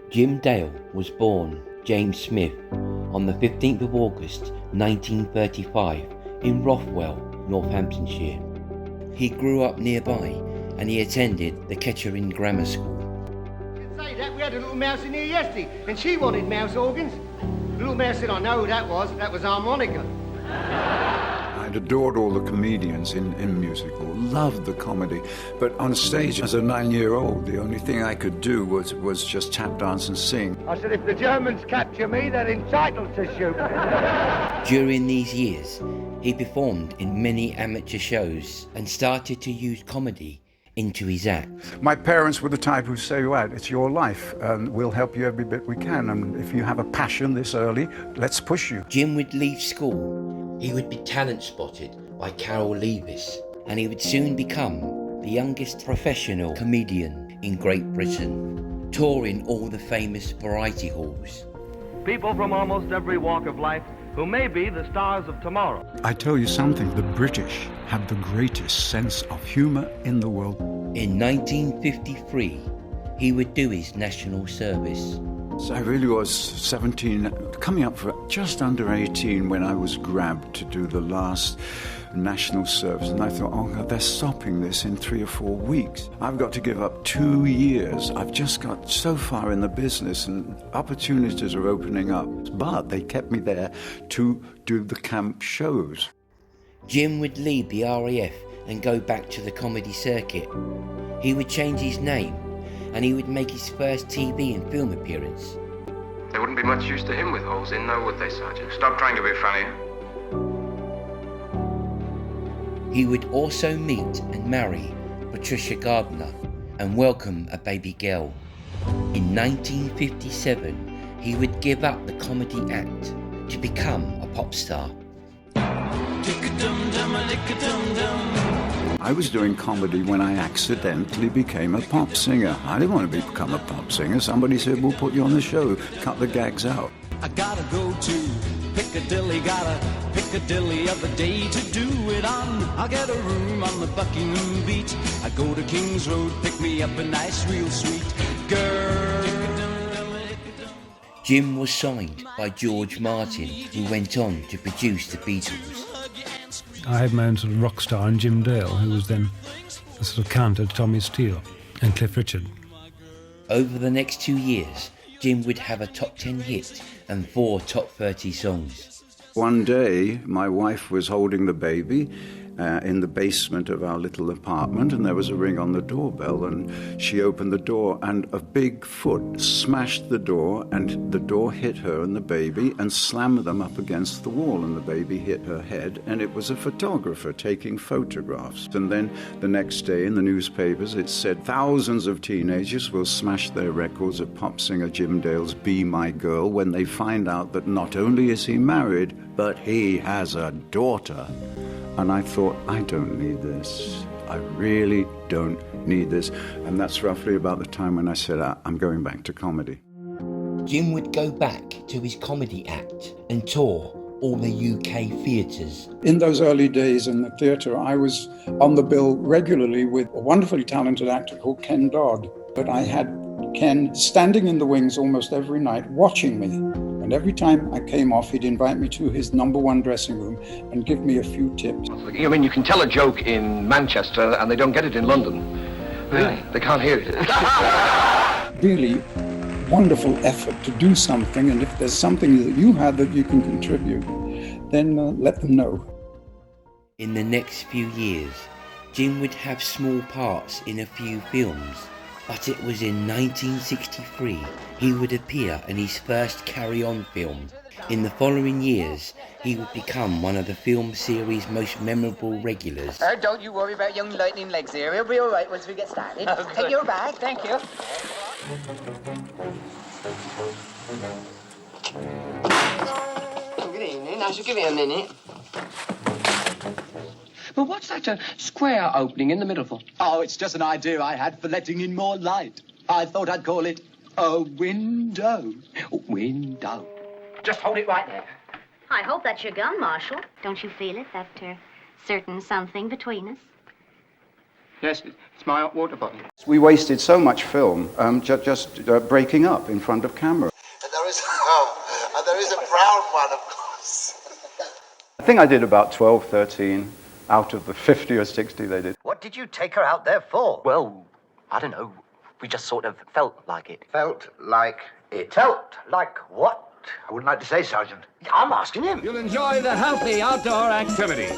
Jim Dale was born James Smith on the 15th of August 1935 in Rothwell, Northamptonshire. He grew up nearby and he attended the Kettering Grammar School. Say that, we had a little mouse in here yesterday and she wanted mouse organs. The little mouse said, I know who that was harmonica. I'd adored all the comedians in musical, loved the comedy, but on stage as a 9-year-old, the only thing I could do was just tap dance and sing. I said, if the Germans capture me, they're entitled to shoot me. During these years, he performed in many amateur shows and started to use comedy into his act. My parents were the type who say, right, it's your life, and we'll help you every bit we can, and if you have a passion this early, let's push you. Jim would leave school. He would be talent spotted by Carol Levis, and he would soon become the youngest professional comedian in Great Britain, touring all the famous variety halls. People from almost every walk of life who may be the stars of tomorrow. I tell you something, the British have the greatest sense of humour in the world. In 1953, he would do his national service. So I really was 17, coming up for just under 18 when I was grabbed to do the last national service. And I thought, oh God, they're stopping this in 3 or 4 weeks. I've got to give up 2 years. I've just got so far in the business and opportunities are opening up. But they kept me there to do the camp shows. Jim would leave the RAF and go back to the comedy circuit. He would change his name and he would make his first TV and film appearance. There wouldn't be much use to him with holes in, though, would they, Sergeant? Stop trying to be funny. He would also meet and marry Patricia Gardner and welcome a baby girl. In 1957, he would give up the comedy act to become a pop star. I was doing comedy when I accidentally became a pop singer. I didn't want to become a pop singer. Somebody said, we'll put you on the show, cut the gags out. I gotta go to Piccadilly, gotta Piccadilly of the day to do it on. I'll get a room on the Buckingham beat. I go to King's Road, pick me up a nice, real sweet girl. Jim was signed by George Martin, who went on to produce the Beatles. I had my own sort of rock star in Jim Dale, who was then a sort of counter to Tommy Steele and Cliff Richard. Over the next 2 years, Jim would have a top 10 hit and 4 top 30 songs. One day, my wife was holding the baby in the basement of our little apartment, and there was a ring on the doorbell, and she opened the door, and a big foot smashed the door, and the door hit her and the baby and slammed them up against the wall, and the baby hit her head, and it was a photographer taking photographs. And then the next day in the newspapers it said thousands of teenagers will smash their records of pop singer Jim Dale's Be My Girl when they find out that not only is he married, but he has a daughter. And I thought, I don't need this. I really don't need this. And that's roughly about the time when I said, I'm going back to comedy. Jim would go back to his comedy act and tour all the UK theatres. In those early days in the theatre, I was on the bill regularly with a wonderfully talented actor called Ken Dodd. But I had Ken standing in the wings almost every night watching me. And every time I came off, he'd invite me to his #1 dressing room and give me a few tips. I mean, you can tell a joke in Manchester and they don't get it in London. Really? They can't hear it. Really wonderful effort to do something, and if there's something that you have that you can contribute, then let them know. In the next few years, Jim would have small parts in a few films, but it was in 1963 he would appear in his first Carry On film. In the following years, he would become one of the film series' most memorable regulars. Don't you worry about young lightning legs here. He'll be all right once we get started. Oh, take your bag. Thank you. Good evening. I shall give you a minute. Well, what's that square opening in the middle for? Oh, it's just an idea I had for letting in more light. I thought I'd call it a window. Window. Just hold it right there. I hope that's your gun, Marshal. Don't you feel it, that certain something between us? Yes, it's my hot water bottle. We wasted so much film just breaking up in front of camera. And there is a brown one, of course. I think I did about 12, 13 out of the 50 or 60 they did. What did you take her out there for? Well, I don't know. We just sort of felt like it. Felt like it. Felt like what? I wouldn't like to say, Sergeant. I'm asking him. You'll enjoy the healthy outdoor activity.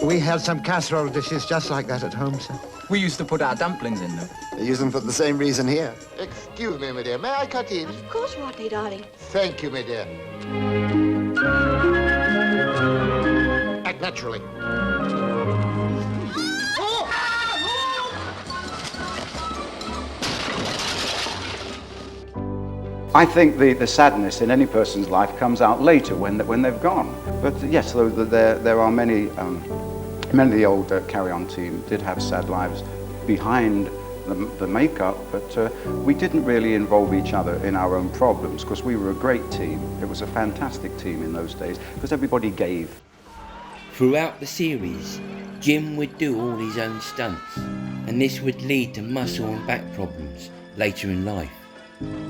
We had some casserole dishes just like that at home, sir. We used to put our dumplings in them. They use them for the same reason here. Excuse me, my dear. May I cut in? Of course, Rodney, darling. Thank you, my dear. Act naturally. I think the sadness in any person's life comes out later when they've gone. But yes, there are many of the old Carry-On team did have sad lives behind the makeup, but we didn't really involve each other in our own problems because we were a great team. It was a fantastic team in those days because everybody gave. Throughout the series, Jim would do all his own stunts, and this would lead to muscle and back problems later in life.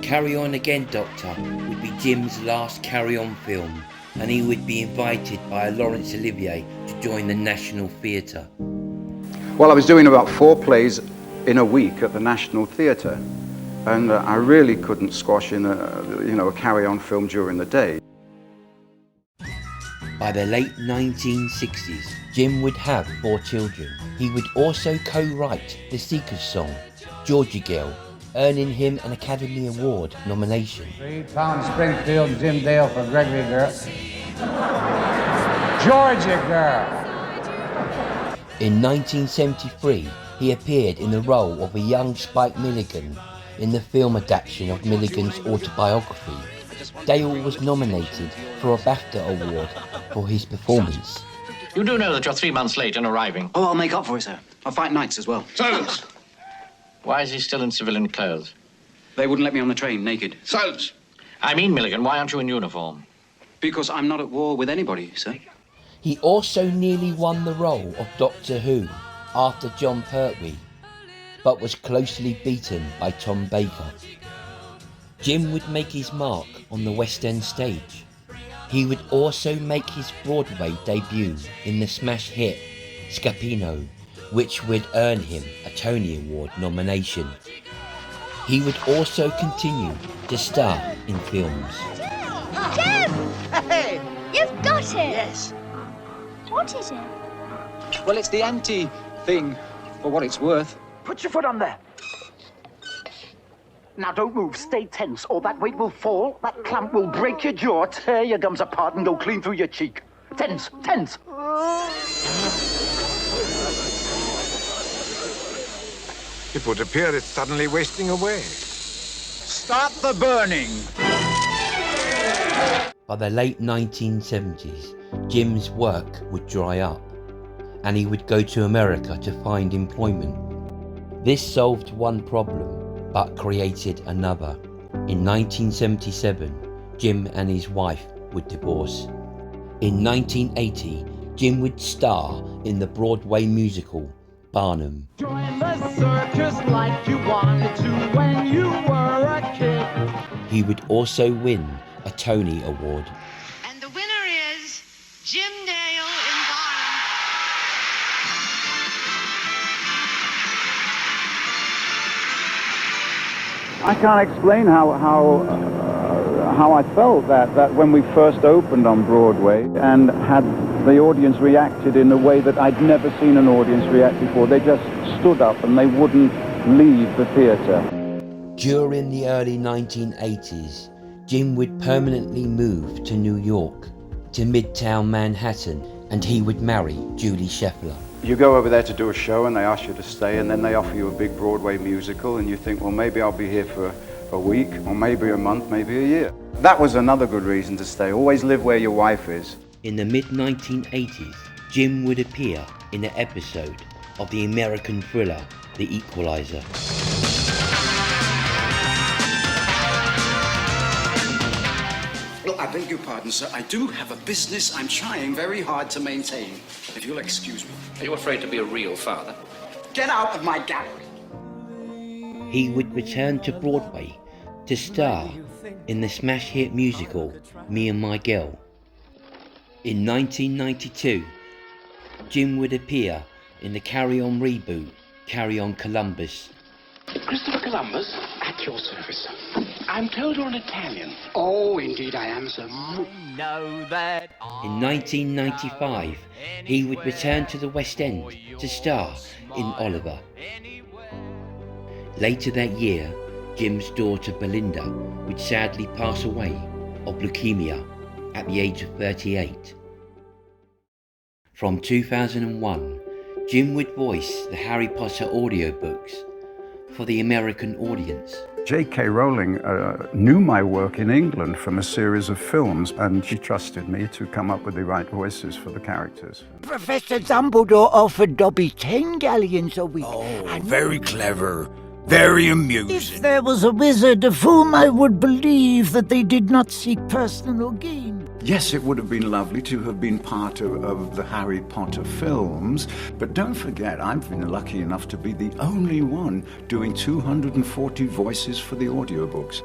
Carry On Again, Doctor would be Jim's last Carry On film, and he would be invited by Laurence Olivier to join the National Theatre. Well, I was doing about 4 plays in a week at the National Theatre, and I really couldn't squash in a Carry-On film during the day. By the late 1960s, Jim would have 4 children. He would also co-write the Seekers song, Georgia Girl, earning him an Academy Award nomination. 3 pound Springfield Jim Dale for Gregory Girl. Georgia Girl. In 1973, he appeared in the role of a young Spike Milligan in the film adaptation of Milligan's autobiography. Dale was nominated for a BAFTA award for his performance. You do know that you're 3 months late in arriving. Oh, I'll make up for it, sir. I'll fight nights as well. Silence! Why is he still in civilian clothes? They wouldn't let me on the train naked. Silence! I mean, Milligan, why aren't you in uniform? Because I'm not at war with anybody, sir. He also nearly won the role of Doctor Who after John Pertwee, but was closely beaten by Tom Baker. Jim would make his mark on the West End stage. He would also make his Broadway debut in the smash hit Scapino, which would earn him a Tony Award nomination. He would also continue to star in films. Jim! Hey! You've got it! Yes. What is it? Well, it's the anti-thing, for what it's worth. Put your foot on there. Now don't move, stay tense, or that weight will fall, that clamp will break your jaw, tear your gums apart and go clean through your cheek. Tense, tense. It would appear it's suddenly wasting away. Start the burning. By the late 1970s, Jim's work would dry up, and he would go to America to find employment. This solved one problem, but created another. In 1977, Jim and his wife would divorce. In 1980, Jim would star in the Broadway musical Barnum. Join the circus like you wanted to when you were a kid. He would also win a Tony Award. And the winner is Jim Dale in Barnum. I can't explain how I felt that when we first opened on Broadway and had the audience reacted in a way that I'd never seen an audience react before. They just stood up and they wouldn't leave the theatre. During the early 1980s, Jim would permanently move to New York, to Midtown Manhattan, and he would marry Julie Scheffler. You go over there to do a show and they ask you to stay, and then they offer you a big Broadway musical and you think, well, maybe I'll be here for a week or maybe a month, maybe a year. That was another good reason to stay. Always live where your wife is. In the mid-1980s, Jim would appear in an episode of the American thriller The Equalizer. Look, I beg your pardon, sir. I do have a business I'm trying very hard to maintain. If you'll excuse me. Are you afraid to be a real father? Get out of my gallery. He would return to Broadway to star in the smash hit musical Me and My Girl. In 1992, Jim would appear in the Carry On reboot, Carry On Columbus. Christopher Columbus, at your service. I'm told you're an Italian. Oh, indeed I am, sir. Know that. In 1995, he would return to the West End to star in Oliver. Later that year, Jim's daughter Belinda would sadly pass away of leukemia at the age of 38. From 2001, Jim would voice the Harry Potter audiobooks for the American audience. J.K. Rowling knew my work in England from a series of films, and she trusted me to come up with the right voices for the characters. Professor Dumbledore offered Dobby 10 galleons a week. Oh, very clever. Very amusing. If there was a wizard of whom I would believe that they did not seek personal gain. Yes, it would have been lovely to have been part of the Harry Potter films, but don't forget, I've been lucky enough to be the only one doing 240 voices for the audiobooks.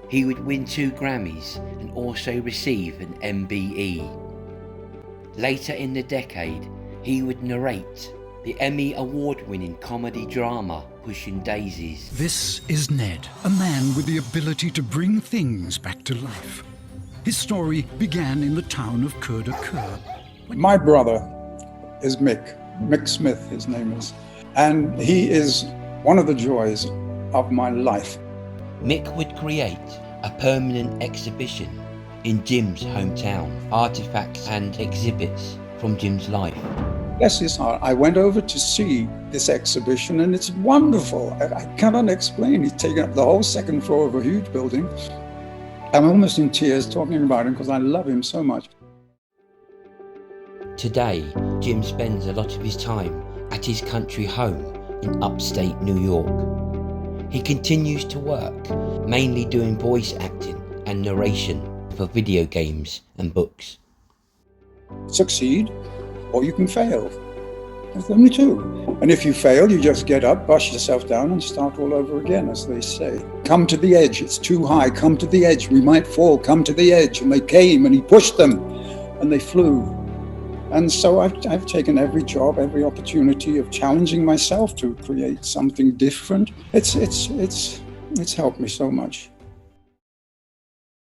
He would win 2 Grammys and also receive an MBE. Later in the decade, he would narrate the Emmy award-winning comedy drama Pushing Daisies. This is Ned, a man with the ability to bring things back to life. His story began in the town of Kur. My brother is Mick Smith, his name is, and he is one of the joys of my life. Mick would create a permanent exhibition in Jim's hometown, artifacts and exhibits from Jim's life. Bless his heart, I went over to see this exhibition and it's wonderful. I cannot explain. He's taken up the whole second floor of a huge building. I'm almost in tears talking about him because I love him so much. Today, Jim spends a lot of his time at his country home in upstate New York. He continues to work, mainly doing voice acting and narration for video games and books. Succeed, or you can fail. There's only 2. And if you fail, you just get up, brush yourself down and start all over again, as they say. Come to the edge, it's too high, come to the edge, we might fall, come to the edge. And they came and he pushed them and they flew. And so I've taken every job, every opportunity of challenging myself to create something different. It's helped me so much.